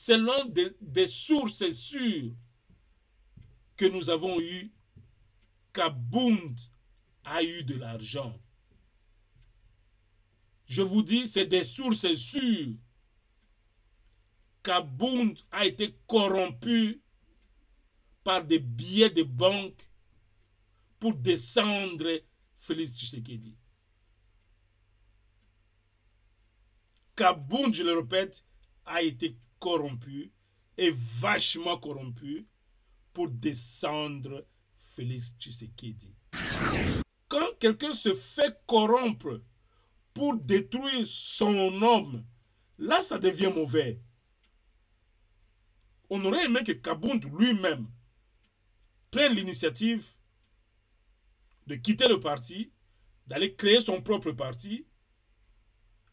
selon des sources sûres que nous avons eues, Kabound a eu de l'argent. Je vous dis, c'est des sources sûres. Kabound a été corrompu par des billets de banque pour descendre Félix Tshisekedi. Kabound, je le répète, a été corrompu et vachement corrompu pour descendre Félix Tshisekedi. Quand quelqu'un se fait corrompre pour détruire son homme, là ça devient mauvais. On aurait aimé que Kabound lui-même prenne l'initiative de quitter le parti, d'aller créer son propre parti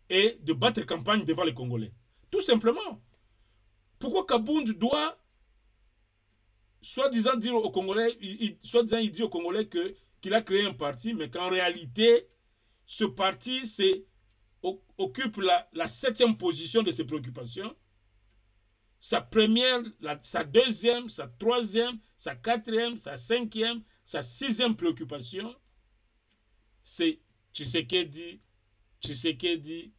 et de battre campagne devant les Congolais. Tout simplement. Pourquoi Kabound doit, soi-disant dire aux Congolais, soi-disant il dit aux Congolais qu'il a créé un parti, mais qu'en réalité, ce parti occupe la 7e position de ses préoccupations. Sa première, sa deuxième, sa troisième, sa 4e, sa 5e, sa 6e préoccupation, c'est Tshisekedi, Tshisekedi,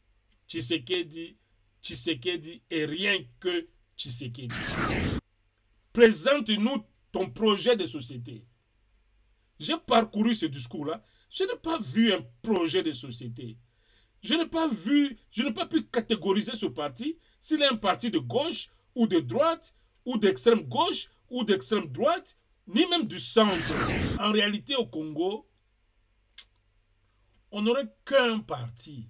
Tshisekedi, Tshisekedi et rien que Tshisekedi. Présente-nous ton projet de société. J'ai parcouru ce discours-là. Je n'ai pas vu un projet de société. Je n'ai pas pu catégoriser ce parti s'il est un parti de gauche ou de droite ou d'extrême gauche ou d'extrême droite, ni même du centre. En réalité, au Congo, on n'aurait qu'un parti.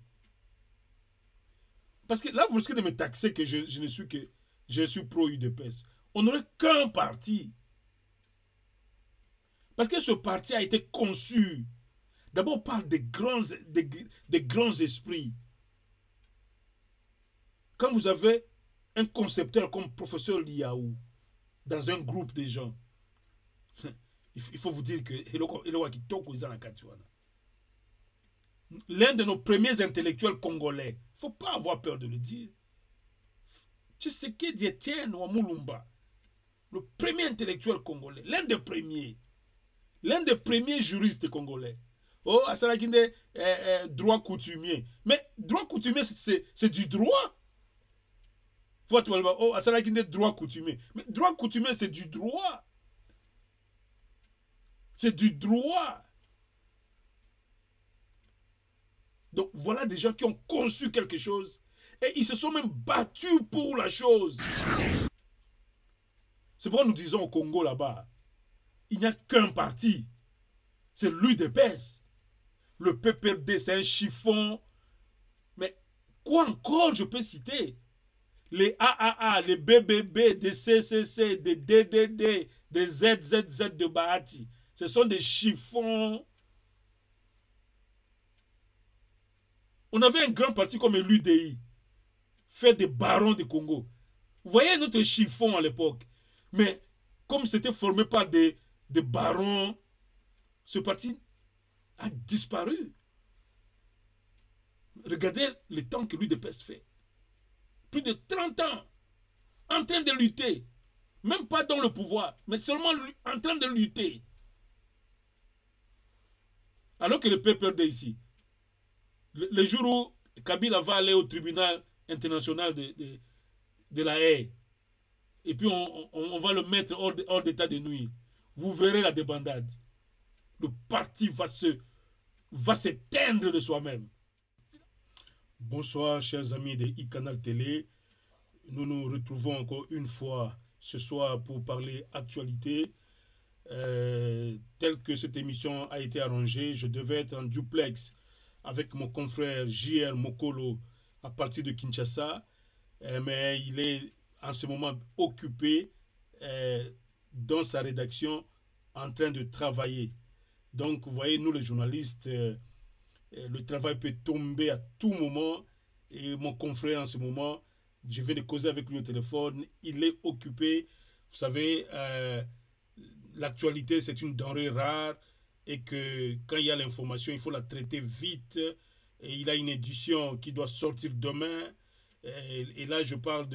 Parce que là, vous risquez de me taxer que je suis pro-UDPS. On n'aurait qu'un parti. Parce que ce parti a été conçu d'abord par des grands esprits. Quand vous avez un concepteur comme professeur Liaou dans un groupe de gens, il faut vous dire que l'un de nos premiers intellectuels congolais, il ne faut pas avoir peur de le dire, Tshisekedi Etienne Wamulumba, le premier intellectuel congolais, l'un des premiers juristes congolais. Oh, Asalakinde, droit coutumier. Mais droit coutumier, c'est du droit. Oh, Asalakinde, droit coutumier. Mais droit coutumier, c'est du droit. C'est du droit. Donc voilà des gens qui ont conçu quelque chose et ils se sont même battus pour la chose. C'est pourquoi nous disons au Congo là-bas, il n'y a qu'un parti. C'est l'UDPS. Le PPRD, c'est un chiffon. Mais quoi encore je peux citer? Les AAA, les BBB, des CCC, des DDD, des ZZZ de Bahati. Ce sont des chiffons. On avait un grand parti comme l'UDI, fait des barons du Congo. Vous voyez notre chiffon à l'époque. Mais comme c'était formé par des barons, ce parti a disparu. Regardez le temps que l'UDPS fait. Plus de 30 ans, en train de lutter. Même pas dans le pouvoir, mais seulement en train de lutter. Alors que le PPRD ici, le jour où Kabila va aller au tribunal international de la Haye, et puis on va le mettre hors d'état de nuire, vous verrez la débandade. Le parti va s'éteindre de soi-même. Bonsoir chers amis de iCanal Télé. Nous nous retrouvons encore une fois ce soir pour parler actualité. Telle que cette émission a été arrangée, je devais être en duplex avec mon confrère JR Mokolo à partir de Kinshasa, mais il est en ce moment occupé dans sa rédaction en train de travailler. Donc vous voyez, nous les journalistes, le travail peut tomber à tout moment et mon confrère en ce moment, je viens de causer avec lui au téléphone, il est occupé. Vous savez, l'actualité c'est une denrée rare et que quand il y a l'information, il faut la traiter vite. Et il a une édition qui doit sortir demain. Et là, je parle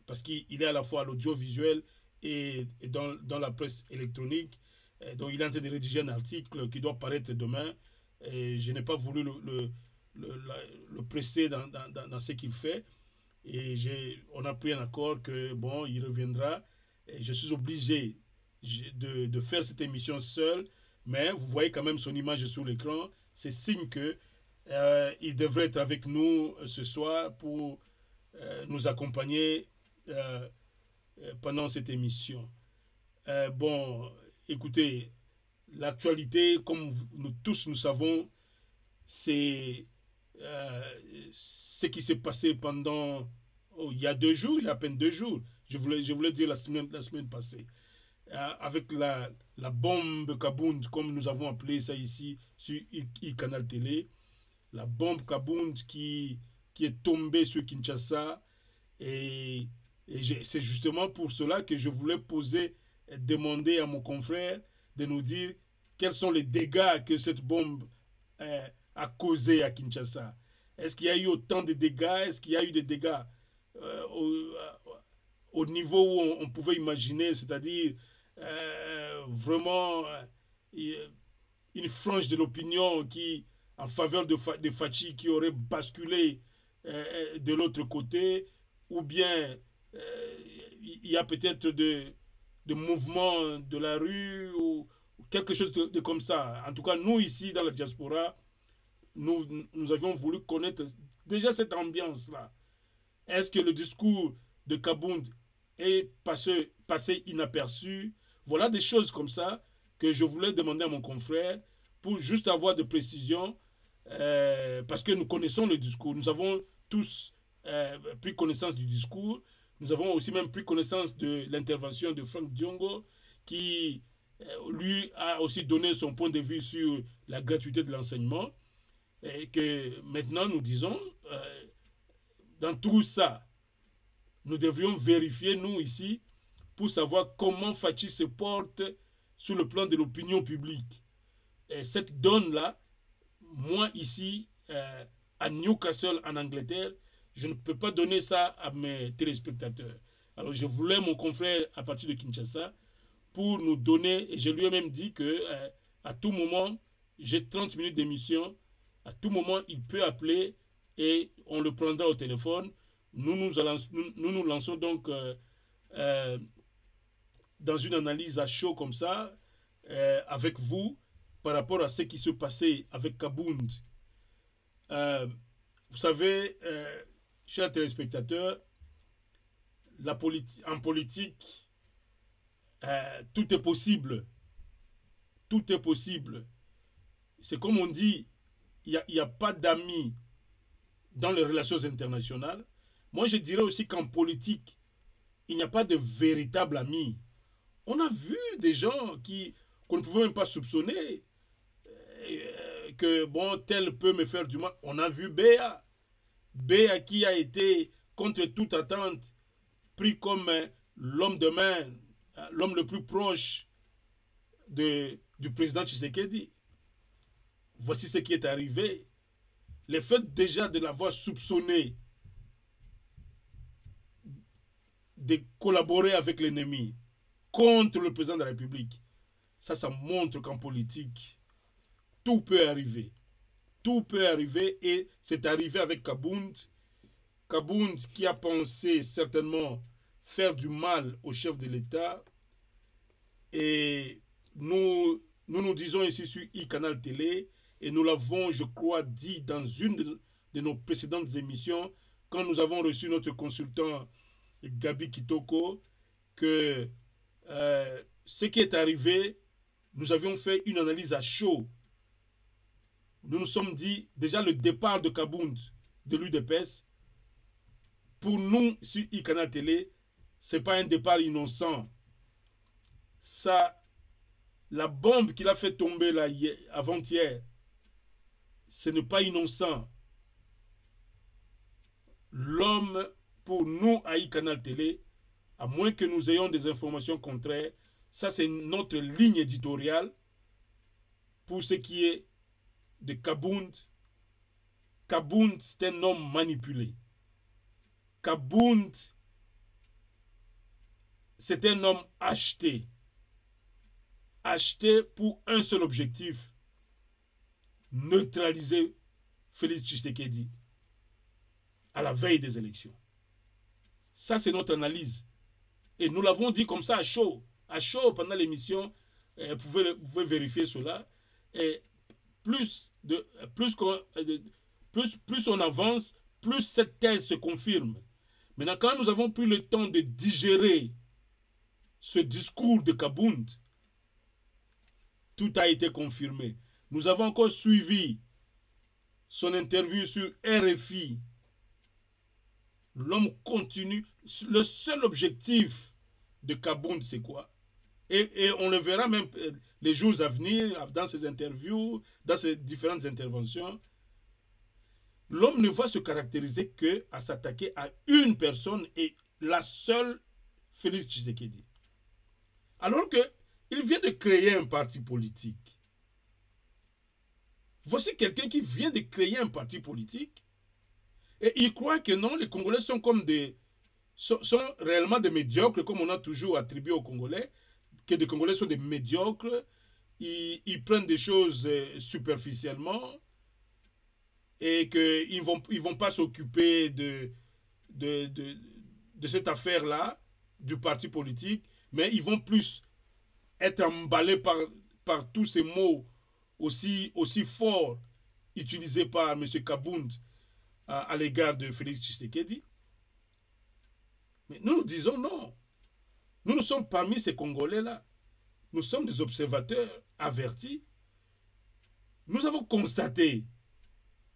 parce qu'il est à la fois à l'audiovisuel et dans la presse électronique. Donc il est en train de rédiger un article qui doit paraître demain. Et je n'ai pas voulu le presser dans ce qu'il fait. Et on a pris un accord que, bon, il reviendra. Et je suis obligé de faire cette émission seul. Mais vous voyez quand même son image sur l'écran. C'est signe que il devrait être avec nous ce soir pour nous accompagner pendant cette émission. Bon, écoutez, l'actualité, comme nous tous nous savons, c'est ce qui s'est passé pendant il y a 2 jours, il y a à peine 2 jours. Je voulais dire la semaine passée. Avec la bombe Kabound, comme nous avons appelé ça ici sur Canal Télé, la bombe Kabound qui est tombée sur Kinshasa. Et c'est justement pour cela que je voulais demander à mon confrère de nous dire quels sont les dégâts que cette bombe a causé à Kinshasa. Est-ce qu'il y a eu autant de dégâts? Est-ce qu'il y a eu des dégâts au niveau où on pouvait imaginer, c'est-à-dire vraiment une frange de l'opinion qui en faveur de Fachi qui aurait basculé de l'autre côté, ou bien il y a peut-être de mouvements de la rue ou quelque chose de comme ça. En tout cas, nous ici dans la diaspora, nous avions voulu connaître déjà cette ambiance-là. Est-ce que le discours de Kabound est passé inaperçu? Voilà des choses comme ça que je voulais demander à mon confrère pour juste avoir de précisions, parce que nous connaissons le discours. Nous avons tous pris connaissance du discours. Nous avons aussi même pris connaissance de l'intervention de Frank Diongo, qui lui a aussi donné son point de vue sur la gratuité de l'enseignement. Et que maintenant nous disons, dans tout ça, nous devrions vérifier, nous ici, pour savoir comment Fachi se porte sur le plan de l'opinion publique. Et cette donne-là, moi ici, à Newcastle, en Angleterre, je ne peux pas donner ça à mes téléspectateurs. Alors je voulais mon confrère à partir de Kinshasa pour nous donner, et je lui ai même dit que à tout moment, j'ai 30 minutes d'émission, à tout moment, il peut appeler et on le prendra au téléphone. Nous nous lançons donc dans une analyse à chaud comme ça, avec vous, par rapport à ce qui se passait avec Kabound. Vous savez, chers téléspectateurs, en politique, tout est possible. Tout est possible. C'est comme on dit, il n'y a pas d'amis dans les relations internationales. Moi, je dirais aussi qu'en politique, il n'y a pas de véritable amis. On a vu des gens qu'on ne pouvait même pas soupçonner que, bon, tel peut me faire du mal. On a vu Béa. Béa qui a été, contre toute attente, pris comme l'homme de main, l'homme le plus proche du président Tshisekedi. Voici ce qui est arrivé. Le fait déjà de l'avoir soupçonné de collaborer avec l'ennemi contre le président de la République, ça montre qu'en politique, tout peut arriver. Tout peut arriver et c'est arrivé avec Kabound. Kabound qui a pensé certainement faire du mal au chef de l'État. Et nous disons ici sur e-Canal Télé, et nous l'avons, je crois, dit dans une de nos précédentes émissions, quand nous avons reçu notre consultant Gabi Kitoko, que ce qui est arrivé, nous avions fait une analyse à chaud. Nous nous sommes dit, déjà le départ de Kabound, de l'UDPS, pour nous, sur e-Canal Télé, ce n'est pas un départ innocent. Ça, la bombe qu'il a fait tomber là, avant-hier, ce n'est pas innocent. L'homme, pour nous, à e-Canal Télé, à moins que nous ayons des informations contraires, ça c'est notre ligne éditoriale pour ce qui est de Kabound. Kabound, c'est un homme manipulé. Kabound c'est un homme acheté. Acheté pour un seul objectif, neutraliser Félix Tshisekedi à la veille des élections. Ça, c'est notre analyse. Et nous l'avons dit comme ça à chaud pendant l'émission. Vous pouvez vérifier cela. Et plus on avance, plus cette thèse se confirme. Maintenant, quand nous avons pris le temps de digérer ce discours de Kabound, tout a été confirmé. Nous avons encore suivi son interview sur RFI. L'homme continue. Le seul objectif de Kabound, c'est quoi? Et on le verra même les jours à venir, dans ses interviews, dans ses différentes interventions. L'homme ne va se caractériser qu'à s'attaquer à une personne et la seule, Félix Tshisekedi. Alors qu'il vient de créer un parti politique. Voici quelqu'un qui vient de créer un parti politique et il croit que non, les Congolais sont comme sont réellement des médiocres, comme on a toujours attribué aux Congolais, que les Congolais sont des médiocres, ils prennent des choses superficiellement et qu'ils ne vont pas s'occuper de cette affaire-là, du parti politique, mais ils vont plus être emballés par tous ces mots aussi forts utilisés par M. Kabound à l'égard de Félix Tshisekedi. Mais nous disons non. Nous sommes parmi ces Congolais-là. Nous sommes des observateurs avertis. Nous avons constaté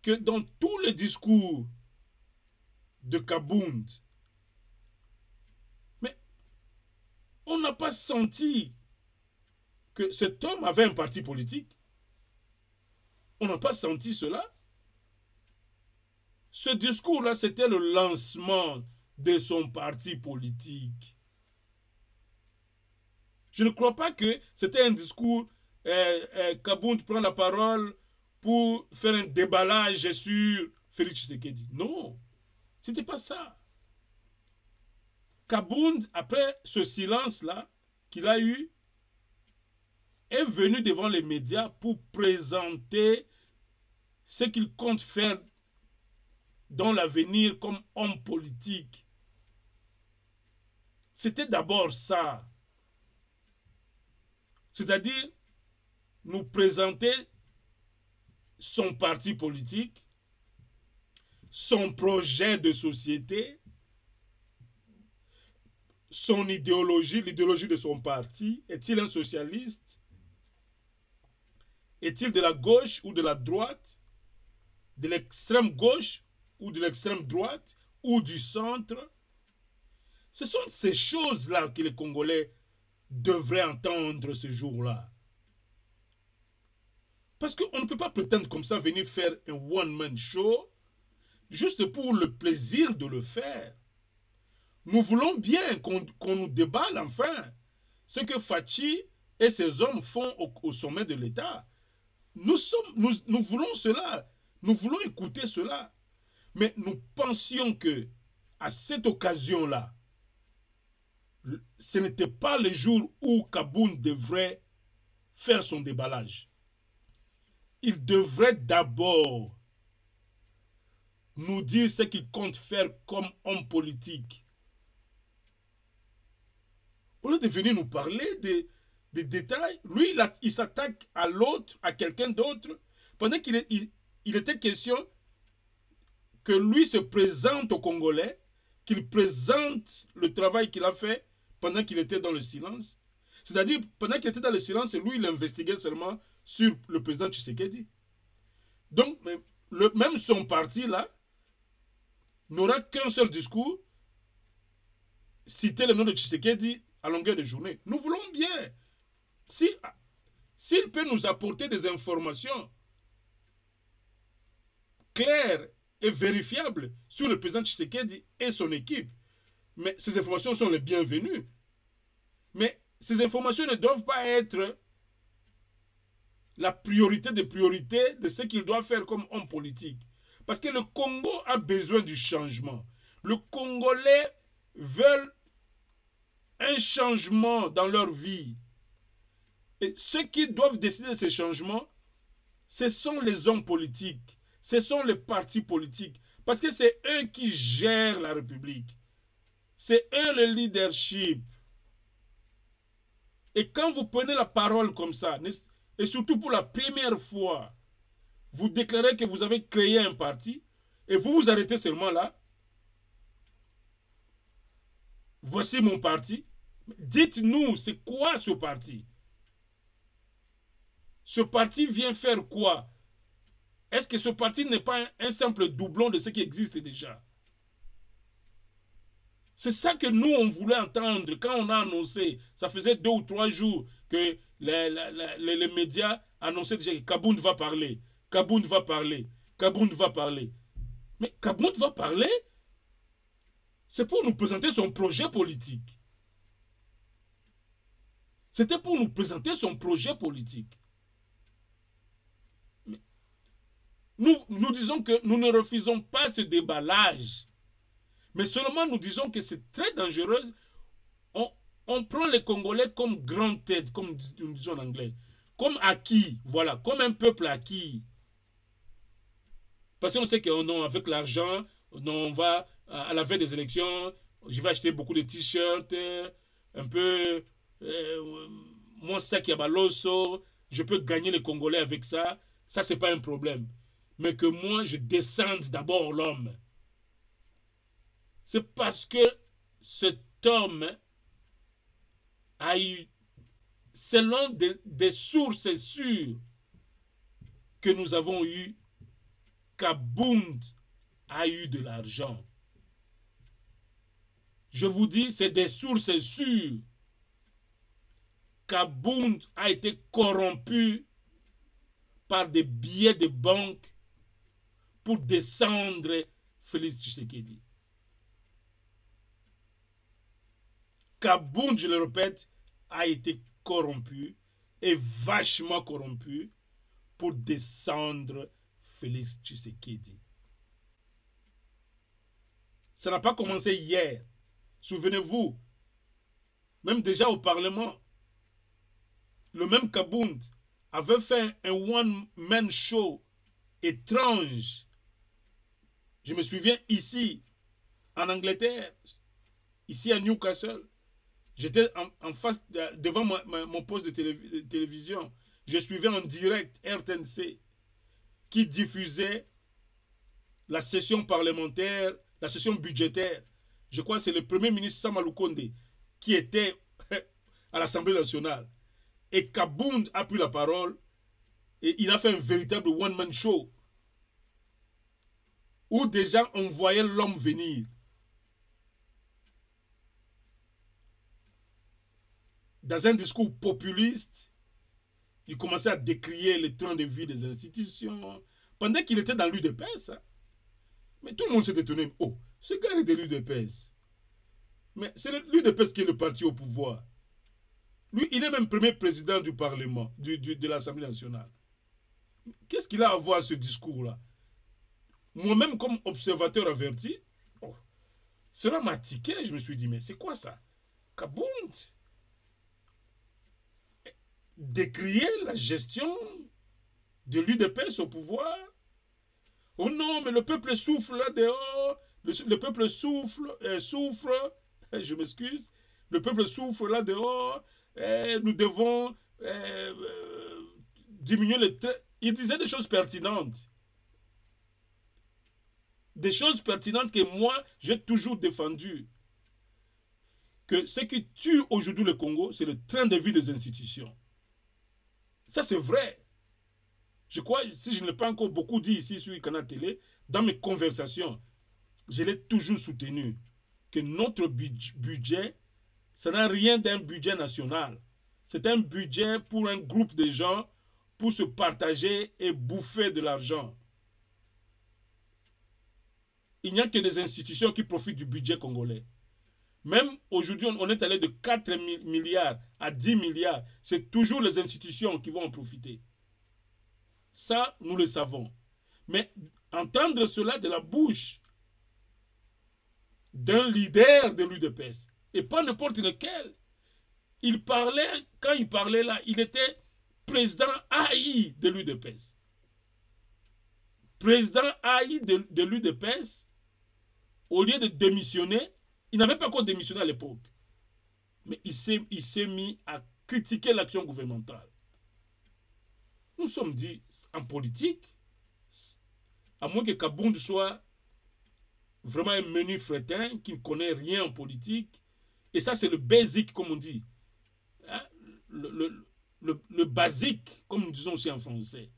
que dans tous les discours de Kabound, mais on n'a pas senti que cet homme avait un parti politique. On n'a pas senti cela. Ce discours-là, c'était le lancement de son parti politique. Je ne crois pas que c'était un discours, Kabound prend la parole pour faire un déballage sur Félix Tshisekedi. Non, ce n'était pas ça. Kabound, après ce silence-là qu'il a eu, est venu devant les médias pour présenter ce qu'il compte faire dans l'avenir comme homme politique. C'était d'abord ça. C'est-à-dire nous présenter son parti politique, son projet de société, son idéologie, l'idéologie de son parti. Est-il un socialiste? Est-il de la gauche ou de la droite? De l'extrême gauche ou de l'extrême droite? Ou du centre? Ce sont ces choses-là que les Congolais devraient entendre ce jour-là. Parce qu'on ne peut pas prétendre comme ça venir faire un one-man show juste pour le plaisir de le faire. Nous voulons bien qu'on nous déballe enfin ce que Fachi et ses hommes font au sommet de l'État. Nous voulons cela. Nous voulons écouter cela. Mais nous pensions que à cette occasion-là, ce n'était pas le jour où Kabound devrait faire son déballage. Il devrait d'abord nous dire ce qu'il compte faire comme homme politique. Au lieu de venir nous parler des détails, lui, il s'attaque à l'autre, à quelqu'un d'autre, pendant qu'il était question que lui se présente aux Congolais, qu'il présente le travail qu'il a fait pendant qu'il était dans le silence. C'est-à-dire, pendant qu'il était dans le silence, lui, il investiguait seulement sur le président Tshisekedi. Donc, même son parti, là, n'aura qu'un seul discours, citer le nom de Tshisekedi à longueur de journée. Nous voulons bien. S'il peut nous apporter des informations claires et vérifiables sur le président Tshisekedi et son équipe, mais ces informations sont les bienvenues. Mais ces informations ne doivent pas être la priorité des priorités de ce qu'il doit faire comme homme politique. Parce que le Congo a besoin du changement. Le Congolais veut un changements dans leur vie. Et ceux qui doivent décider de ces changements, ce sont les hommes politiques, ce sont les partis politiques, parce que c'est eux qui gèrent la République. C'est eux le leadership. Et quand vous prenez la parole comme ça, et surtout pour la première fois, vous déclarez que vous avez créé un parti, et vous vous arrêtez seulement là. Voici mon parti. Dites-nous, c'est quoi ce parti? Ce parti vient faire quoi? Est-ce que ce parti n'est pas un simple doublon de ce qui existe déjà? C'est ça que nous, on voulait entendre quand on a annoncé. Ça faisait 2 ou 3 jours que les médias annonçaient déjà que Kabound va parler. Kabound va parler. Kabound va parler. Mais Kabound va parler, c'est pour nous présenter son projet politique. C'était pour nous présenter son projet politique. Mais nous disons que nous ne refusons pas ce déballage. Mais seulement nous disons que c'est très dangereux. On prend les Congolais comme grande tête, comme nous disons en anglais. Comme acquis, voilà, comme un peuple acquis. Parce qu'on sait qu'avec l'argent, on va à la veille des élections, je vais acheter beaucoup de t-shirts, un peu mon sac Yabaloso, je peux gagner les Congolais avec ça. Ça, c'est pas un problème. Mais que moi, je descende d'abord l'homme. C'est parce que cet homme a eu, selon des sources sûres que nous avons eues, Kabound a eu de l'argent. Je vous dis, c'est des sources sûres. Kabound a été corrompu par des billets de banque pour descendre Félix Tshisekedi. Kabound, je le répète, a été corrompu et vachement corrompu pour descendre Félix Tshisekedi. Ça n'a pas commencé hier. Souvenez-vous, même déjà au Parlement, le même Kabound avait fait un one-man show étrange. Je me souviens ici, en Angleterre, ici à Newcastle, j'étais en face, devant mon poste de télévision. Je suivais en direct RTNC qui diffusait la session parlementaire, la session budgétaire. Je crois que c'est le premier ministre Samalou Konde qui était à l'Assemblée nationale. Et Kabound a pris la parole et il a fait un véritable one-man show où déjà on voyait l'homme venir. Dans un discours populiste, il commençait à décrier le train de vie des institutions, pendant qu'il était dans l'UDPS. Hein. Mais tout le monde s'est étonné. Oh, ce gars est de l'UDPS. Mais c'est l'UDPS qui est le parti au pouvoir. Lui, il est même premier président du Parlement, de l'Assemblée nationale. Qu'est-ce qu'il a à voir ce discours-là? Moi-même, comme observateur averti, oh, cela m'a tiqué. Je me suis dit, mais c'est quoi ça? Kabound décrier la gestion de l'UDPS au pouvoir. Oh non, mais le peuple souffle là dehors. Le peuple souffle, je m'excuse. Le peuple souffle là dehors. Nous devons diminuer le trait. Il disait des choses pertinentes. Des choses pertinentes que moi, j'ai toujours défendues. Que ce qui tue aujourd'hui le Congo, c'est le train de vie des institutions. Ça, c'est vrai. Je crois, si je ne l'ai pas encore beaucoup dit ici sur le canal télé, dans mes conversations, je l'ai toujours soutenu que notre budget, ça n'a rien d'un budget national. C'est un budget pour un groupe de gens pour se partager et bouffer de l'argent. Il n'y a que des institutions qui profitent du budget congolais. Même aujourd'hui, on est allé de 4 milliards à 10 milliards. C'est toujours les institutions qui vont en profiter. Ça, nous le savons. Mais entendre cela de la bouche d'un leader de l'UDPS, et pas n'importe lequel, il parlait, quand il parlait là, il était président AI de l'UDPS. Président AI de l'UDPS, au lieu de démissionner, il n'avait pas encore démissionné à l'époque. Mais il s'est mis à critiquer l'action gouvernementale. Nous sommes dit, en politique, à moins que Kabound soit vraiment un menu fretin qui ne connaît rien en politique, et ça c'est le basic comme on dit, hein? le basique comme nous disons aussi en français,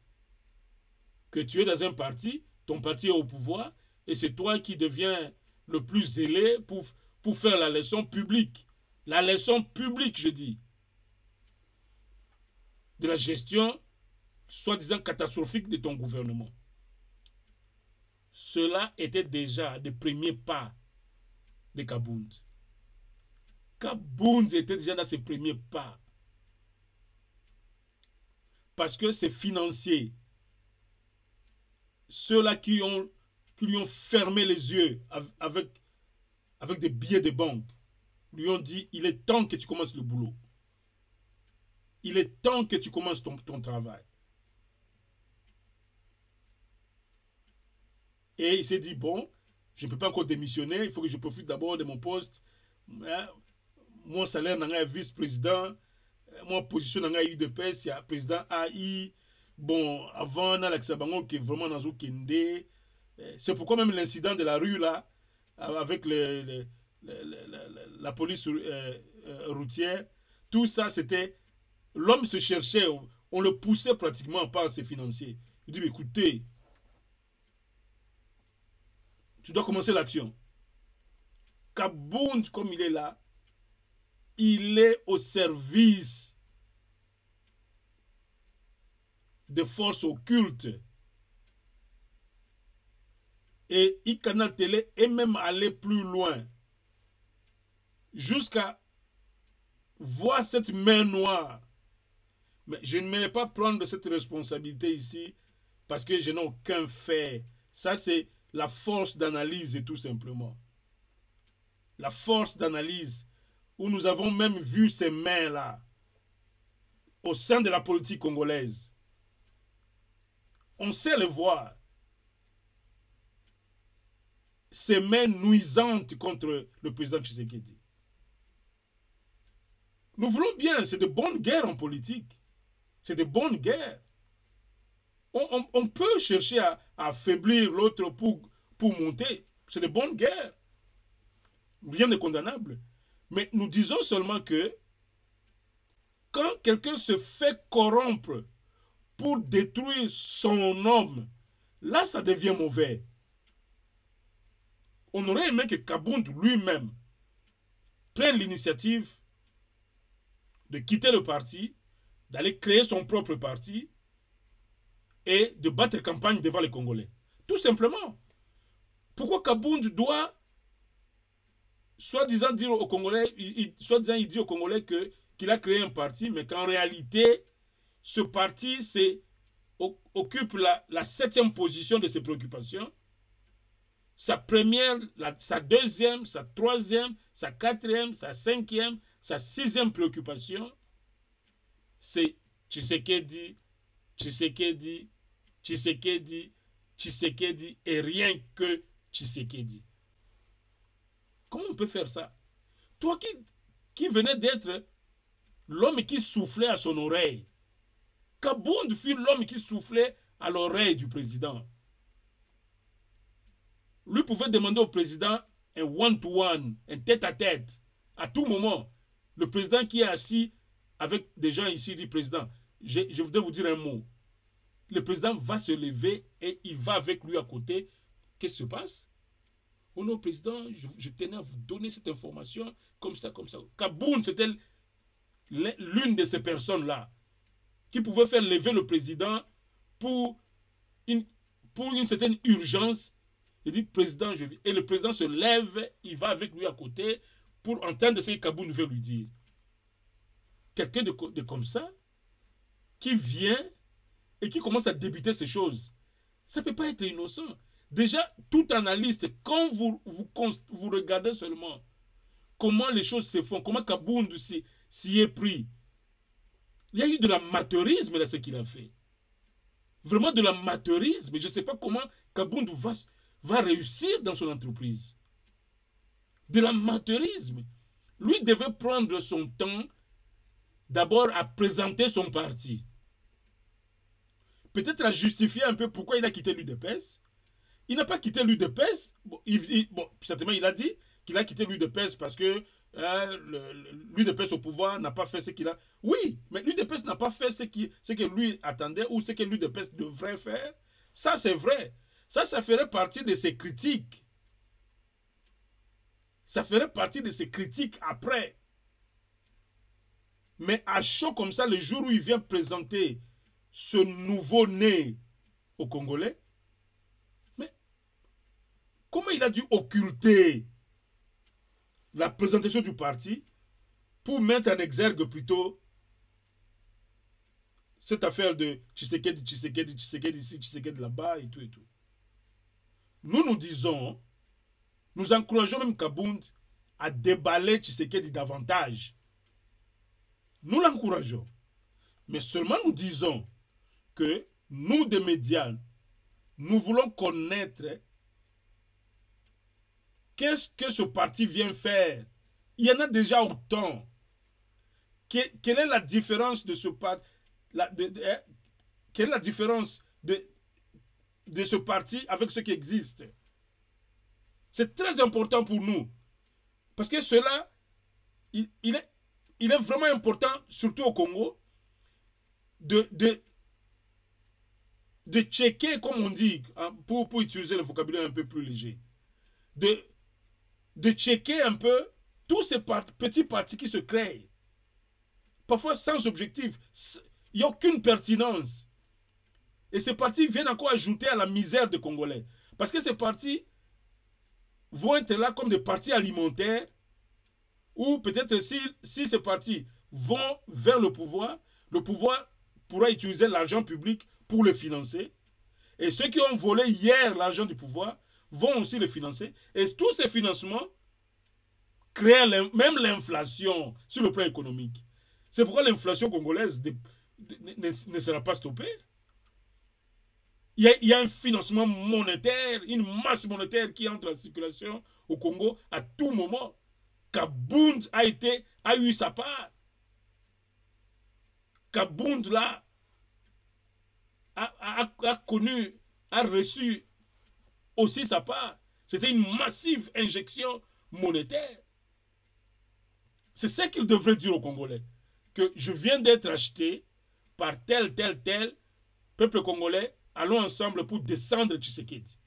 que tu es dans un parti, ton parti est au pouvoir, et c'est toi qui deviens le plus zélé pour faire la leçon publique. La leçon publique, je dis, de la gestion soi-disant catastrophique de ton gouvernement. Cela était déjà des premiers pas de Kabound. Kabound était déjà dans ses premiers pas. Parce que c'est financier. Ceux-là qui lui ont fermé les yeux avec des billets de banque, lui ont dit, il est temps que tu commences le boulot. Il est temps que tu commences ton travail. Et il s'est dit, bon, je ne peux pas encore démissionner, il faut que je profite d'abord de mon poste. Mon salaire n'est vice-président, mon position n'est UDPS, il y a président AI. Bon, avant, on a l'Axabango qui est vraiment dans le Kende. C'est pourquoi même l'incident de la rue là, avec la police routière, tout ça c'était, l'homme se cherchait, on le poussait pratiquement par ses financiers. Il dit, écoutez, tu dois commencer l'action. Kabound, comme il est là, il est au service des forces occultes. Et Icanal Télé est même allé plus loin, jusqu'à voir cette main noire. Mais je ne vais pas prendre cette responsabilité ici, parce que je n'ai aucun fait. Ça, c'est la force d'analyse, tout simplement. La force d'analyse, où nous avons même vu ces mains-là, au sein de la politique congolaise. On sait les voir. Ces mains nuisantes contre le président Tshisekedi. Nous voulons bien, c'est de bonnes guerres en politique. C'est de bonnes guerres. On peut chercher à affaiblir l'autre pour monter. C'est de bonnes guerres. Rien de condamnable. Mais nous disons seulement que quand quelqu'un se fait corrompre pour détruire son homme, là ça devient mauvais. On aurait aimé que Kabound lui-même prenne l'initiative de quitter le parti, d'aller créer son propre parti et de battre campagne devant les Congolais. Tout simplement. Pourquoi Kabound doit soi-disant dire aux Congolais, soi-disant il dit aux Congolais qu'il a créé un parti, mais qu'en réalité, ce parti occupe la 7e position de ses préoccupations. Sa première, sa deuxième, sa troisième, sa 4e, sa 5e, sa 6e préoccupation, c'est Tshisekedi, Tshisekedi, Tshisekedi, Tshisekedi et rien que Tshisekedi. Comment on peut faire ça? Toi qui venais d'être l'homme qui soufflait à son oreille. Kabound fut l'homme qui soufflait à l'oreille du président. Lui pouvait demander au président un one-to-one, un tête-à-tête, à tout moment. Le président qui est assis avec des gens ici dit, président, je voudrais vous dire un mot. Le président va se lever et il va avec lui à côté. Qu'est-ce qui se passe? Oh non, président, je tenais à vous donner cette information, comme ça, comme ça. Kabound, c'était l'une de ces personnes-là qui pouvait faire lever le président pour une certaine urgence. Il dit, président, je vis. Et le président se lève, il va avec lui à côté pour entendre ce que Kabound veut lui dire. Quelqu'un de comme ça, qui vient et qui commence à débiter ces choses, ça ne peut pas être innocent. Déjà, tout analyste, quand vous regardez seulement comment les choses se font, comment Kabound s'y est pris. Il y a eu de l'amateurisme dans ce qu'il a fait. Vraiment de l'amateurisme. Je ne sais pas comment Kabound va réussir dans son entreprise. De l'amateurisme. Lui devait prendre son temps d'abord à présenter son parti. Peut-être à justifier un peu pourquoi il a quitté l'UDPS. Il n'a pas quitté l'UDPS. Bon, certainement, il a dit qu'il a quitté l'UDPS parce que l'UDPS au pouvoir n'a pas fait ce qu'il a. Oui, mais l'UDPS n'a pas fait ce que lui attendait ou ce que l'UDPS devrait faire. Ça, c'est vrai. Ça ferait partie de ses critiques. Ça ferait partie de ses critiques après. Mais à chaud comme ça, le jour où il vient présenter ce nouveau-né aux Congolais, mais comment il a dû occulter la présentation du parti pour mettre en exergue plutôt cette affaire de Tshisekedi ici, Tshisekedi là-bas et tout et tout. Nous disons, nous encourageons même Kabound à déballer Tshisekedi davantage. Nous l'encourageons. Mais seulement nous disons que nous, des médias, nous voulons connaître qu'est-ce que ce parti vient faire. Il y en a déjà autant. Quelle est la différence de ce parti? Quelle est la différence de ce parti avec ce qui existe? C'est très important pour nous. Parce que cela, il est vraiment important, surtout au Congo, de checker, comme on dit, pour utiliser le vocabulaire un peu plus léger, de checker un peu tous ces petits partis qui se créent. Parfois sans objectif. Il n'y a aucune pertinence. Et ces partis viennent encore ajouter à la misère des Congolais. Parce que ces partis vont être là comme des partis alimentaires, ou peut-être si ces partis vont vers le pouvoir pourra utiliser l'argent public pour le financer. Et ceux qui ont volé hier l'argent du pouvoir vont aussi le financer. Et tous ces financements créent même l'inflation sur le plan économique. C'est pourquoi l'inflation congolaise ne sera pas stoppée. Il y a un financement monétaire, une masse monétaire qui entre en circulation au Congo à tout moment. Kabound a eu sa part. Kabound là a reçu aussi sa part. C'était une massive injection monétaire. C'est ça qu'il devrait dire aux Congolais. Que je viens d'être acheté par tel peuple congolais, allons ensemble pour descendre Tshisekedi.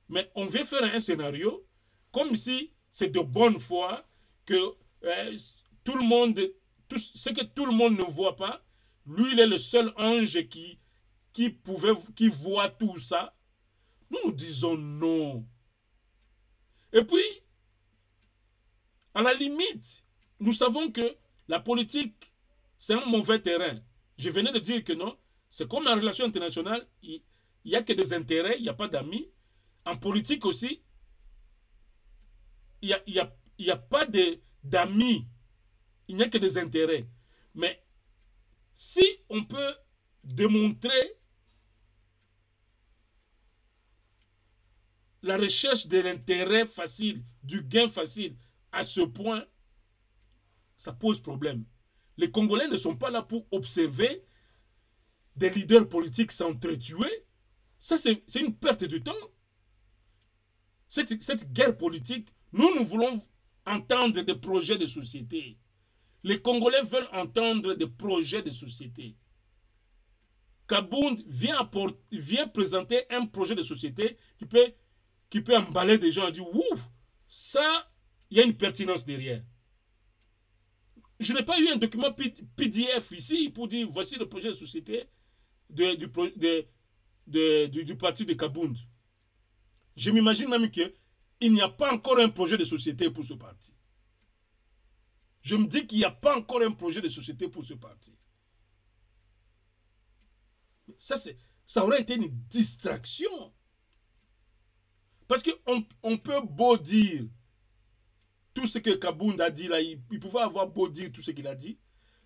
Mais on veut faire un scénario comme si c'est de bonne foi que tout le monde, ce que tout le monde ne voit pas, lui il est le seul ange qui voit tout ça. Nous disons non. Et puis, à la limite, nous savons que la politique, c'est un mauvais terrain. Je venais de dire que non. C'est comme en relation internationale, il n'y a que des intérêts, il n'y a pas d'amis. En politique aussi, il n'y a pas d'amis. Il n'y a que des intérêts. Mais si on peut démontrer la recherche de l'intérêt facile, du gain facile, à ce point, ça pose problème. Les Congolais ne sont pas là pour observer des leaders politiques s'entretuer. Ça, c'est une perte de temps. Cette guerre politique, nous voulons entendre des projets de société. Les Congolais veulent entendre des projets de société. Kabound vient présenter un projet de société qui peut emballer des gens et dire ouf, ça, il y a une pertinence derrière. Je n'ai pas eu un document PDF ici pour dire voici le projet de société du parti de Kabound. Je m'imagine même qu'il n'y a pas encore un projet de société pour ce parti. Je me dis qu'il n'y a pas encore un projet de société pour ce parti. Ça aurait été une distraction. Parce qu'on peut beau dire tout ce que Kabound a dit là, il pouvait avoir beau dire tout ce qu'il a dit,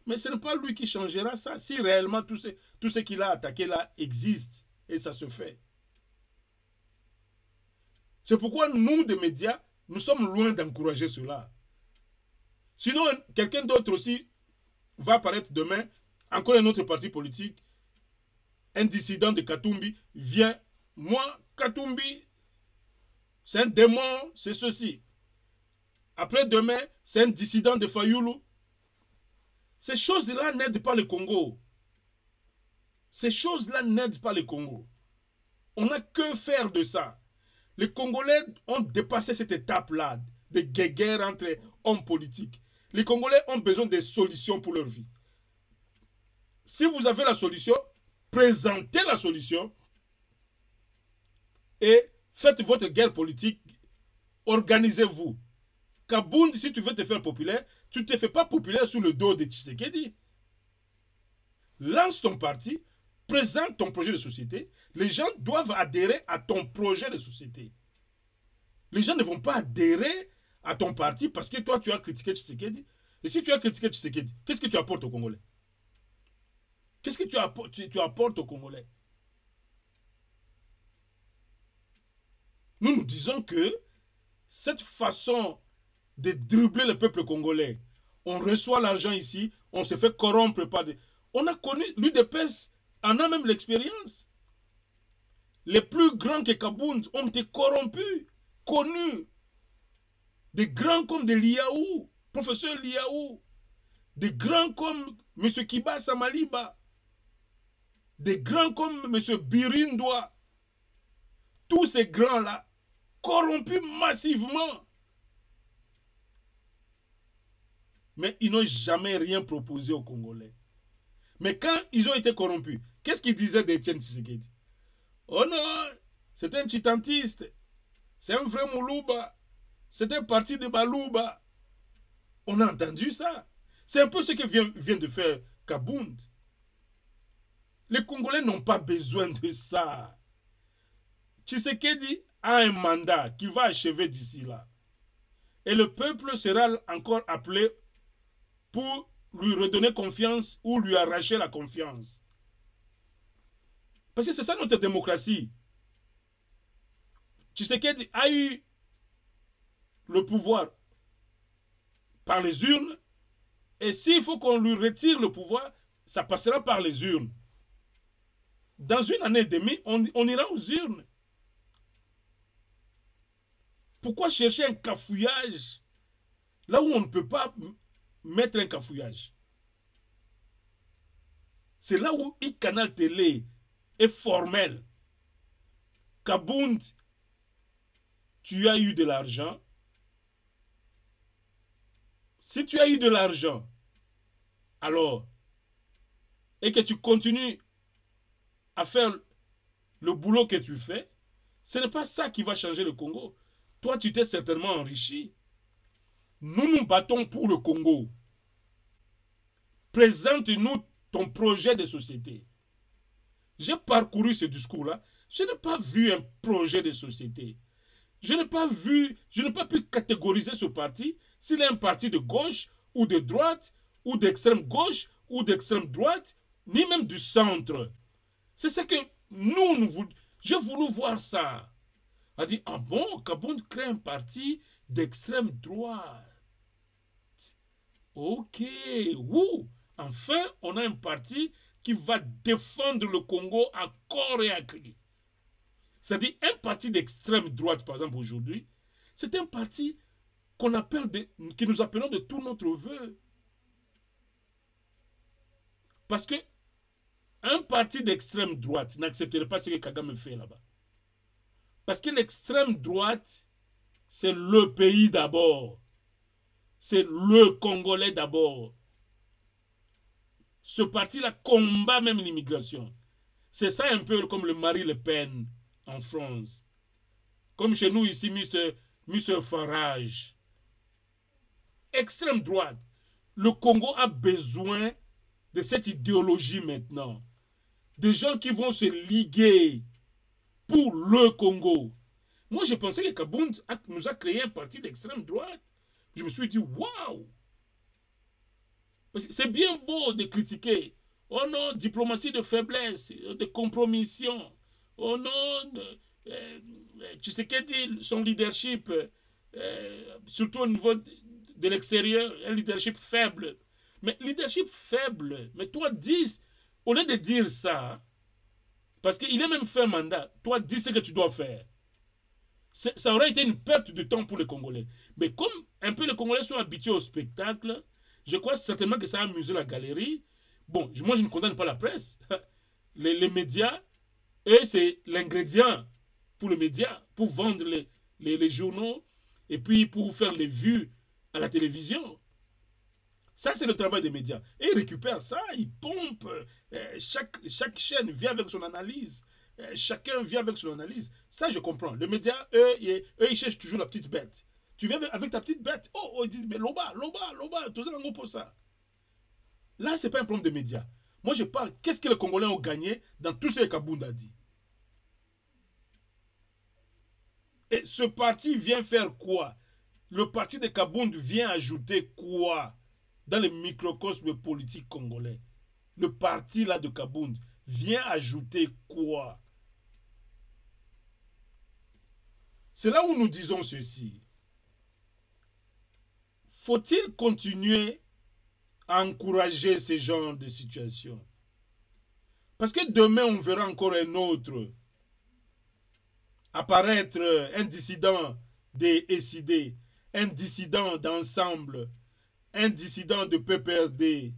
mais ce n'est pas lui qui changera ça. Si réellement tout ce qu'il a attaqué là existe, et ça se fait. C'est pourquoi nous, des médias, nous sommes loin d'encourager cela. Sinon, quelqu'un d'autre aussi va apparaître demain, encore un autre parti politique, un dissident de Katumbi, vient, moi, Katumbi, c'est un démon, c'est ceci. Après demain, c'est un dissident de Fayoulou. Ces choses-là n'aident pas le Congo. Ces choses-là n'aident pas le Congo. On n'a que faire de ça. Les Congolais ont dépassé cette étape-là de guerre entre hommes politiques. Les Congolais ont besoin de solutions pour leur vie. Si vous avez la solution, présentez la solution et faites votre guerre politique. Organisez-vous. Kabound, si tu veux te faire populaire, tu ne te fais pas populaire sous le dos de Tshisekedi. Lance ton parti, présente ton projet de société. Les gens doivent adhérer à ton projet de société. Les gens ne vont pas adhérer à ton parti parce que toi, tu as critiqué Tshisekedi. Et si tu as critiqué Tshisekedi, qu'est-ce que tu apportes aux Congolais? Qu'est-ce que tu apportes aux Congolais? Nous disons que cette façon de dribbler le peuple congolais, on reçoit l'argent ici, on se fait corrompre par des... On a connu, l'UDPS en a même l'expérience. Les plus grands que Kabound ont été corrompus, connus. Des grands comme de Liaou, professeur Liaou, des grands comme M. Kiba Samaliba, des grands comme M. Birindoa. Tous ces grands-là, corrompus massivement. Mais ils n'ont jamais rien proposé aux Congolais. Mais quand ils ont été corrompus, qu'est-ce qu'ils disaient d'Étienne Tshisekedi? Oh non, c'est un chitantiste, c'est un vrai Moulouba, c'est un parti de Balouba. On a entendu ça. C'est un peu ce que vient de faire Kabound. Les Congolais n'ont pas besoin de ça. Tshisekedi a un mandat qu'il va achever d'ici là. Et le peuple sera encore appelé pour lui redonner confiance ou lui arracher la confiance. Parce que c'est ça notre démocratie. Tshisekedi a eu le pouvoir par les urnes, et s'il faut qu'on lui retire le pouvoir, ça passera par les urnes. Dans une année et demie, on ira aux urnes. Pourquoi chercher un cafouillage là où on ne peut pas mettre un cafouillage? C'est là où e-Canal Télé est formel. Kabound, tu as eu de l'argent. Si tu as eu de l'argent, alors, et que tu continues à faire le boulot que tu fais, ce n'est pas ça qui va changer le Congo. Toi, tu t'es certainement enrichi. Nous nous battons pour le Congo. Présente-nous ton projet de société. J'ai parcouru ce discours-là. Je n'ai pas vu un projet de société. Je n'ai pas pu catégoriser ce parti s'il est un parti de gauche ou de droite ou d'extrême gauche ou d'extrême droite, ni même du centre. C'est ça que j'ai voulu voir ça. A dit, ah bon, Kabound crée un parti d'extrême droite. Ok, wouh, enfin, on a un parti qui va défendre le Congo à corps et à cri. C'est-à-dire, un parti d'extrême droite, par exemple, aujourd'hui, c'est un parti que nous appelons de tout notre vœu. Parce que un parti d'extrême droite n'accepterait pas ce que Kagame fait là-bas. Parce que l'extrême droite, c'est le pays d'abord. C'est le Congolais d'abord. Ce parti-là combat même l'immigration. C'est ça un peu comme le Marie Le Pen en France. Comme chez nous ici, Mr. Farage. Extrême droite. Le Congo a besoin de cette idéologie maintenant. Des gens qui vont se liguer pour le Congo. Moi, je pensais que Kabound nous a créé un parti d'extrême droite Je me suis dit, waouh! C'est bien beau de critiquer. Oh non, diplomatie de faiblesse, de compromission. Oh non, tu sais qu'elle dit son leadership, surtout au niveau de l'extérieur, un leadership faible. Mais leadership faible, mais toi dis, au lieu de dire ça, parce qu'il a même fait un mandat, toi dis ce que tu dois faire. Ça aurait été une perte de temps pour les Congolais. Mais comme un peu les Congolais sont habitués au spectacle, je crois certainement que ça a amusé la galerie. Bon, moi je ne condamne pas la presse. Les médias, eux, c'est l'ingrédient pour les médias, pour vendre les journaux et puis pour faire les vues à la télévision. Ça, c'est le travail des médias. Et ils récupèrent ça, ils pompent. Chaque chaîne vient avec son analyse. Chacun vient avec son analyse. Ça, je comprends. Les médias, eux, ils cherchent toujours la petite bête. Tu viens avec ta petite bête. Oh, ils disent, mais Loba, tout ça, pour ça. Là, ce n'est pas un problème de médias. Moi, je parle, qu'est-ce que les Congolais ont gagné dans tout ce que Kabound a dit? Et ce parti vient faire quoi? Le parti de Kabound vient ajouter quoi dans le microcosme politique congolais? Le parti là de Kabound vient ajouter quoi? C'est là où nous disons ceci. Faut-il continuer à encourager ce genre de situation? Parce que demain, on verra encore un autre apparaître, un dissident des SID, un dissident d'ensemble, un dissident de PPRD.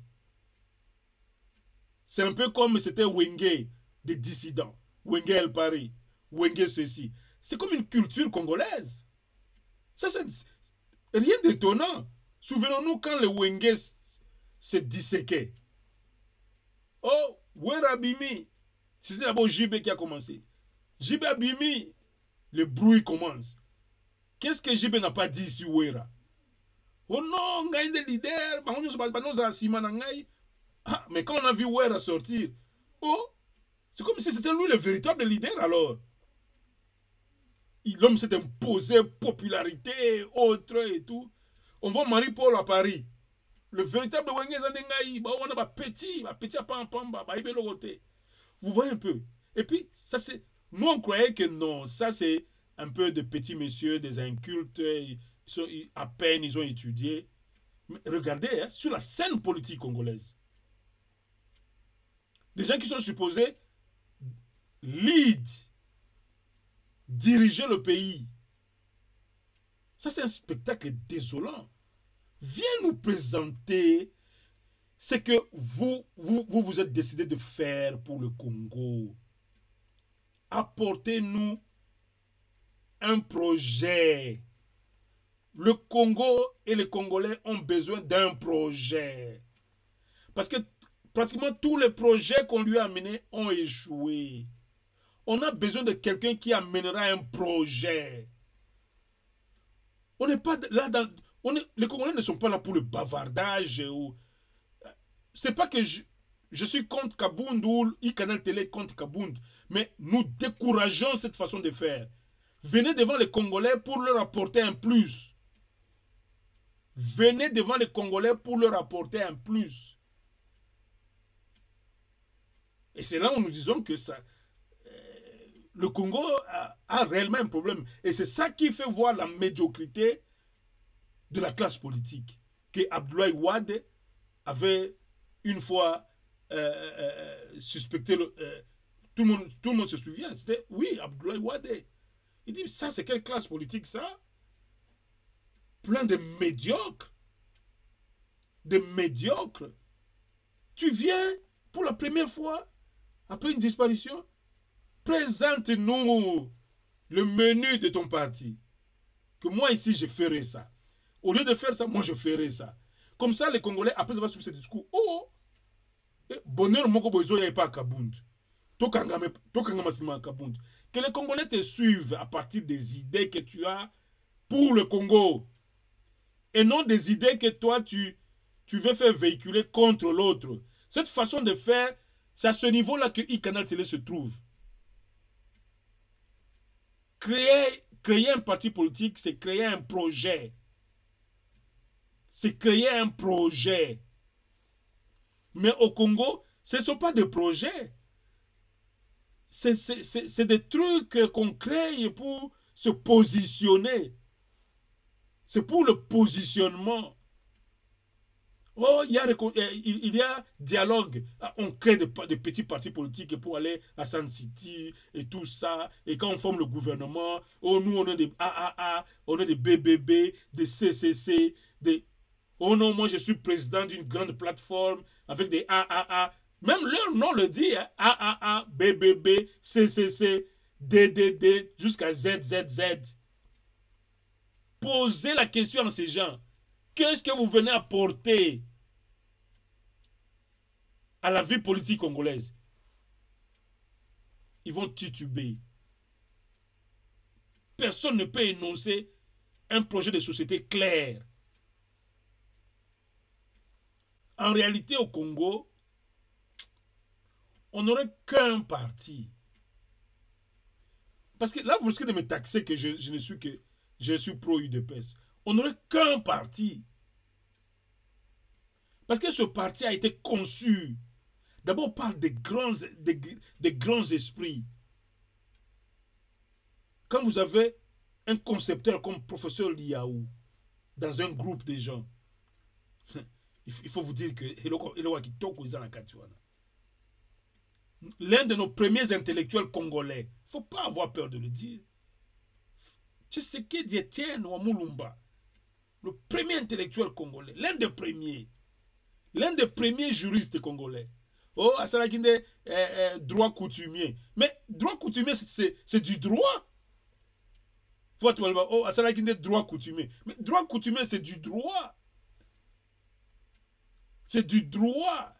C'est un peu comme c'était Wenge, des dissidents. Wenge El Paris, Wenge ceci. C'est comme une culture congolaise. Ça, c'est rien d'étonnant. Souvenons-nous quand les Wenge se disséquaient. Oh, Werabimi, c'était d'abord JB qui a commencé. JB Abimi, le bruit commence. Qu'est-ce que JB n'a pas dit sur Wera? Oh non, Ngaï des leaders, ah, mais quand on a vu Wera sortir, oh, c'est comme si c'était lui le véritable leader alors. L'homme s'est imposé, popularité, autre et tout. On voit Marie-Paul à Paris. Le véritable Wenge Zandengaï, on a petit à Pampamba, vous voyez un peu. Et puis, ça c'est. Nous on croyait que non, ça c'est un peu de petits messieurs, des incultes, à peine ils ont étudié. Mais regardez, hein, sur la scène politique congolaise, des gens qui sont supposés lead, diriger le pays. Ça, c'est un spectacle désolant. Viens nous présenter ce que vous êtes décidé de faire pour le Congo. Apportez-nous un projet. Le Congo et les Congolais ont besoin d'un projet. Parce que pratiquement tous les projets qu'on lui a amenés ont échoué. On a besoin de quelqu'un qui amènera un projet. On n'est pas là dans... les Congolais ne sont pas là pour le bavardage. C'est pas que je suis contre Kabound ou e-Canal Télé contre Kabound, mais nous décourageons cette façon de faire. Venez devant les Congolais pour leur apporter un plus. Venez devant les Congolais pour leur apporter un plus. Et c'est là où nous disons que ça, le Congo a réellement un problème. Et c'est ça qui fait voir la médiocrité de la classe politique. Que Abdoulaye Wade avait une fois suspecté. Tout le monde se souvient. C'était, oui, Abdoulaye Wade. Il dit, ça c'est quelle classe politique ça? Plein de médiocres. De médiocres. Tu viens pour la première fois, après une disparition, présente-nous le menu de ton parti. Que moi ici, je ferai ça. Au lieu de faire ça, moi je ferai ça. Comme ça, les Congolais, après avoir suivi ce discours, oh, bonheur, moko bozo ya pas Kabound. Que les Congolais te suivent à partir des idées que tu as pour le Congo. Et non des idées que toi, tu veux faire véhiculer contre l'autre. Cette façon de faire, c'est à ce niveau-là que e-Canal Télé se trouve. Créer un parti politique, c'est créer un projet. c'est créer un projet. Mais au Congo, ce ne sont pas des projets. C'est des trucs qu'on crée pour se positionner. C'est pour le positionnement. Oh, il y a dialogue. On crée des petits partis politiques pour aller à San City et tout ça. Et quand on forme le gouvernement, oh, nous, on a des AAA, on a des BBB, des CCC, des... Oh non, moi, je suis président d'une grande plateforme avec des AAA. Même leur nom le dit, hein? AAA, BBB, CCC, DDD, jusqu'à ZZZ. Posez la question à ces gens. Qu'est-ce que vous venez apporter à la vie politique congolaise? Ils vont tituber. Personne ne peut énoncer un projet de société clair. En réalité, au Congo, on n'aurait qu'un parti. Parce que là, vous risquez de me taxer que je suis pro-UDPS. On n'aurait qu'un parti. Parce que ce parti a été conçu d'abord par des grands esprits. Quand vous avez un concepteur comme professeur Liaou dans un groupe de gens, il faut vous dire que l'un de nos premiers intellectuels congolais, il ne faut pas avoir peur de le dire, Tshisekedi Etienne Wamulumba, le premier intellectuel congolais, l'un des premiers juristes congolais. Oh, Asalakinde, droit coutumier. Mais droit coutumier, c'est du droit. Oh, Asalakinde, droit coutumier. Mais droit coutumier, c'est du droit. C'est du droit.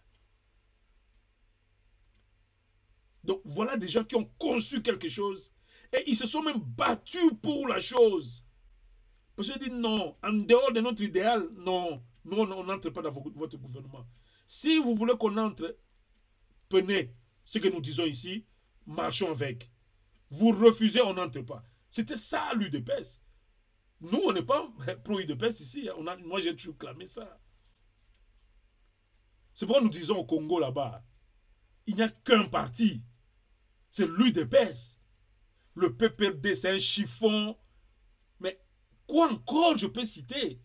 Donc voilà des gens qui ont conçu quelque chose et ils se sont même battus pour la chose. Parce qu'ils disent non, en dehors de notre idéal, non, nous on n'entre pas dans votre gouvernement. Si vous voulez qu'on entre, prenez ce que nous disons ici, marchons avec. Vous refusez, on n'entre pas. C'était ça l'UDPS. Nous, on n'est pas pro-UDPS ici. Moi, j'ai toujours clamé ça. C'est pourquoi nous disons au Congo là-bas, il n'y a qu'un parti. C'est l'UDPS. Le PPRD, c'est un chiffon. Mais quoi encore je peux citer?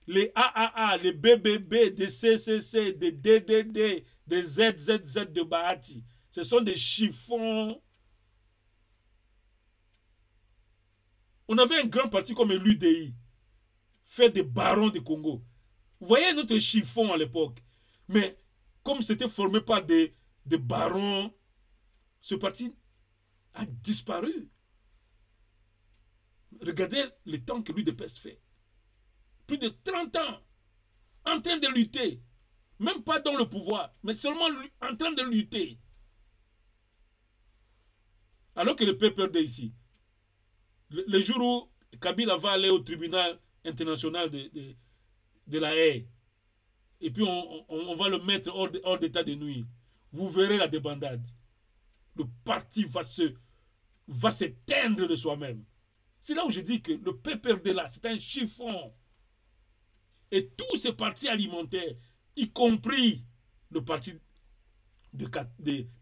Les AAA, les BBB, des CCC, des DDD, des ZZZ de Bahati. Ce sont des chiffons. On avait un grand parti comme l'UDI, fait des barons du Congo. Vous voyez notre chiffon à l'époque. Mais comme c'était formé par des barons, ce parti a disparu. Regardez le temps que l'UDPS fait. Plus de 30 ans, en train de lutter. Même pas dans le pouvoir, mais seulement en train de lutter. Alors que le PPRD ici, le jour où Kabila va aller au tribunal international de la Haye, et puis on va le mettre hors d'état de nuire, vous verrez la débandade. Le parti va s'éteindre de soi-même. C'est là où je dis que le PPRD là, c'est un chiffon. Et tous ces partis alimentaires, y compris le parti de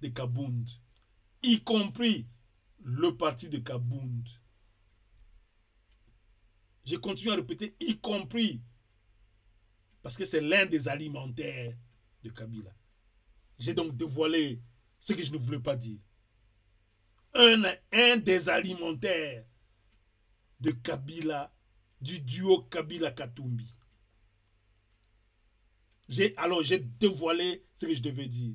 Kabound, y compris le parti de Kabound, je continue à répéter, y compris, parce que c'est l'un des alimentaires de Kabila. J'ai donc dévoilé ce que je ne voulais pas dire. Un des alimentaires de Kabila, du duo Kabila-Katumbi. Alors j'ai dévoilé ce que je devais dire.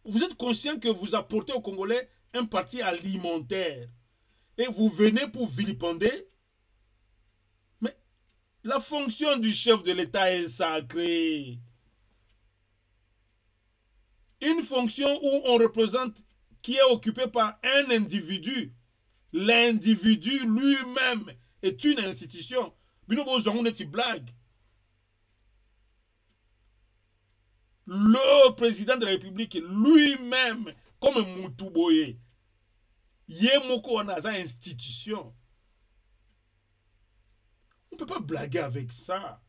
Vous êtes conscient que vous apportez aux Congolais un parti alimentaire et vous venez pour vilipender? Mais la fonction du chef de l'État est sacrée. Une fonction où on représente, qui est occupée par un individu. L'individu lui-même est une institution. Blague. Le président de la République lui-même, comme Moutouboye, Yemoko Naza institution. On ne peut pas blaguer avec ça.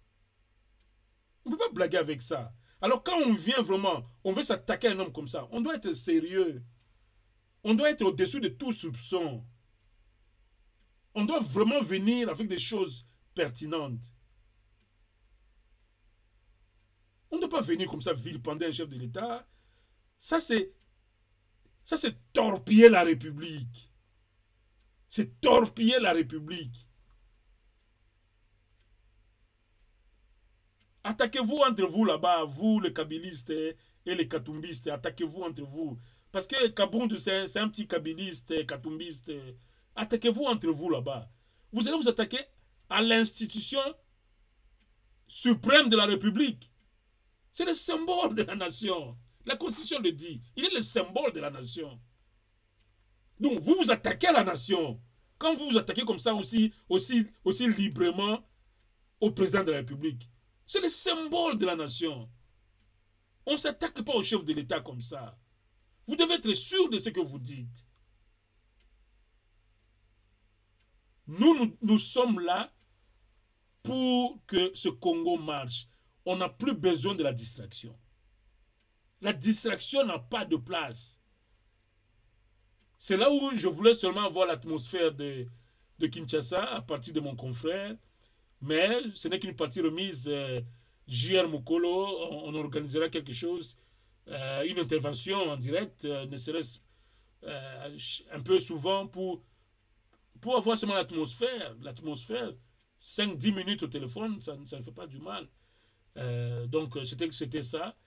On ne peut pas blaguer avec ça. Alors quand on vient vraiment, on veut s'attaquer à un homme comme ça, on doit être sérieux. On doit être au-dessus de tout soupçon. On doit vraiment venir avec des choses pertinentes. On ne doit pas venir comme ça vilipender un chef de l'État. Ça, c'est torpiller la République. C'est torpiller la République. Attaquez-vous entre vous là-bas, vous les kabylistes et les katumbistes, attaquez-vous entre vous. Parce que Kabound, c'est un petit kabyliste, katumbiste. Attaquez-vous entre vous là-bas. Vous allez vous attaquer à l'institution suprême de la République. C'est le symbole de la nation. La Constitution le dit. Il est le symbole de la nation. Donc, vous vous attaquez à la nation. Quand vous vous attaquez comme ça aussi librement au président de la République, c'est le symbole de la nation. On ne s'attaque pas au chef de l'État comme ça. Vous devez être sûr de ce que vous dites. Nous sommes là pour que ce Congo marche. On n'a plus besoin de la distraction. La distraction n'a pas de place. C'est là où je voulais seulement voir l'atmosphère de Kinshasa à partir de mon confrère. Mais ce n'est qu'une partie remise. JR Mukolo, on organisera quelque chose, une intervention en direct, ne serait-ce un peu souvent pour avoir seulement l'atmosphère. L'atmosphère, 5-10 minutes au téléphone, ça ne fait pas du mal. Donc c'était ça.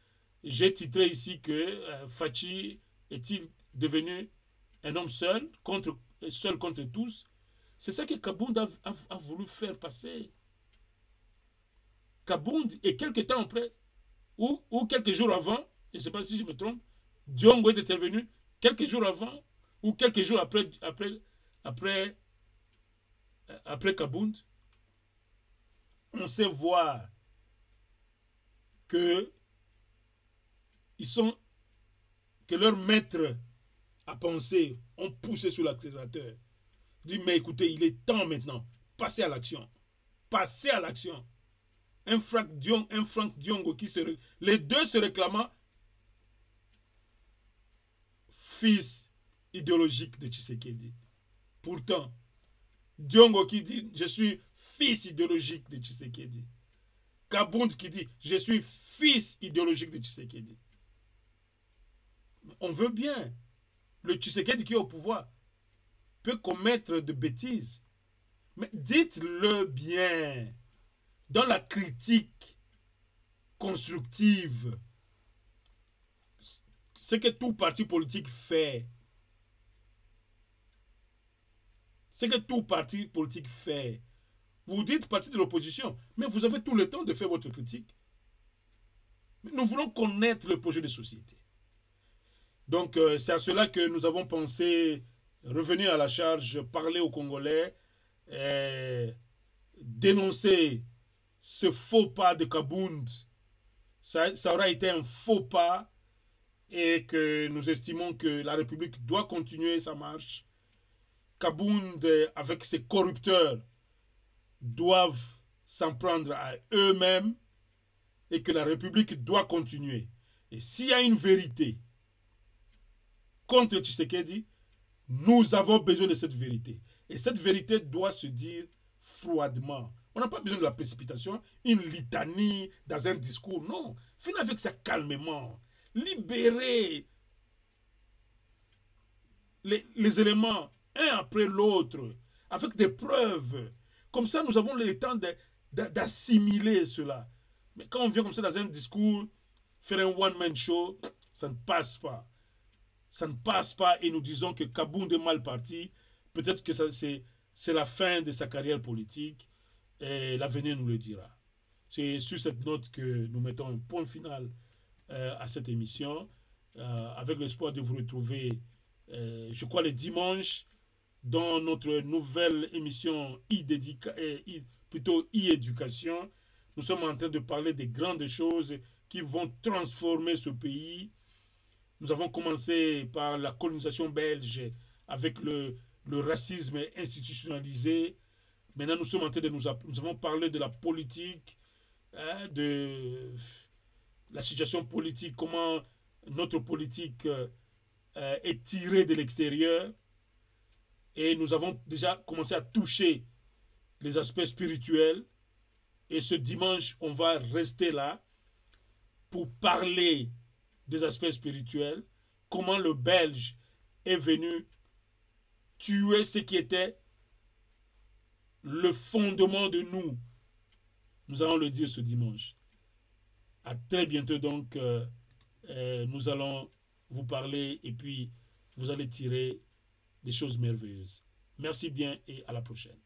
J'ai titré ici que Fachi est-il devenu un homme seul contre tous. C'est ça que Kabound a voulu faire passer. Kabound, et quelques temps après, ou quelques jours avant, je ne sais pas si je me trompe, Diongo est intervenu quelques jours avant, ou quelques jours après Kabound. On sait voir que leurs maîtres à penser ont poussé sur l'accélérateur. Dit, mais écoutez, il est temps maintenant, passez à l'action. Passez à l'action. Un Frank Diongo les deux se réclamant fils idéologique de Tshisekedi. Pourtant, Diongo qui dit je suis fils idéologique de Tshisekedi. Kabound qui dit je suis fils idéologique de Tshisekedi. On veut bien. Le Tshisekedi qui est au pouvoir peut commettre de bêtises. Mais dites-le bien. Dans la critique constructive, ce que tout parti politique fait, vous dites parti de l'opposition, mais vous avez tout le temps de faire votre critique. Nous voulons connaître le projet de société. Donc c'est à cela que nous avons pensé revenir à la charge, parler aux Congolais, dénoncer ce faux pas de Kabound. Ça aura été un faux pas et que nous estimons que la République doit continuer sa marche. Kabound, avec ses corrupteurs, doivent s'en prendre à eux-mêmes et que la République doit continuer. Et s'il y a une vérité contre Tshisekedi, nous avons besoin de cette vérité. Et cette vérité doit se dire froidement. On n'a pas besoin de la précipitation, une litanie dans un discours. Non, venez avec ça calmement. Libérez les éléments, un après l'autre, avec des preuves. Comme ça, nous avons le temps d'assimiler cela. Mais quand on vient comme ça dans un discours, faire un one-man show, ça ne passe pas. Ça ne passe pas et nous disons que Kabound est mal parti. Peut-être que c'est la fin de sa carrière politique et l'avenir nous le dira. C'est sur cette note que nous mettons un point final à cette émission, avec l'espoir de vous retrouver, je crois, le dimanche, dans notre nouvelle émission e-éducation. Nous sommes en train de parler des grandes choses qui vont transformer ce pays. Nous avons commencé par la colonisation belge avec le racisme institutionnalisé. Maintenant, nous sommes en train de nous avons parlé de la politique, hein, de la situation politique, comment notre politique est tirée de l'extérieur. Et nous avons déjà commencé à toucher les aspects spirituels. Et ce dimanche, on va rester là pour parler des aspects spirituels. Comment le Belge est venu tuer ce qui était le fondement de nous. Nous allons le dire ce dimanche. À très bientôt donc. Nous allons vous parler et puis vous allez tirer des choses merveilleuses. Merci bien et à la prochaine.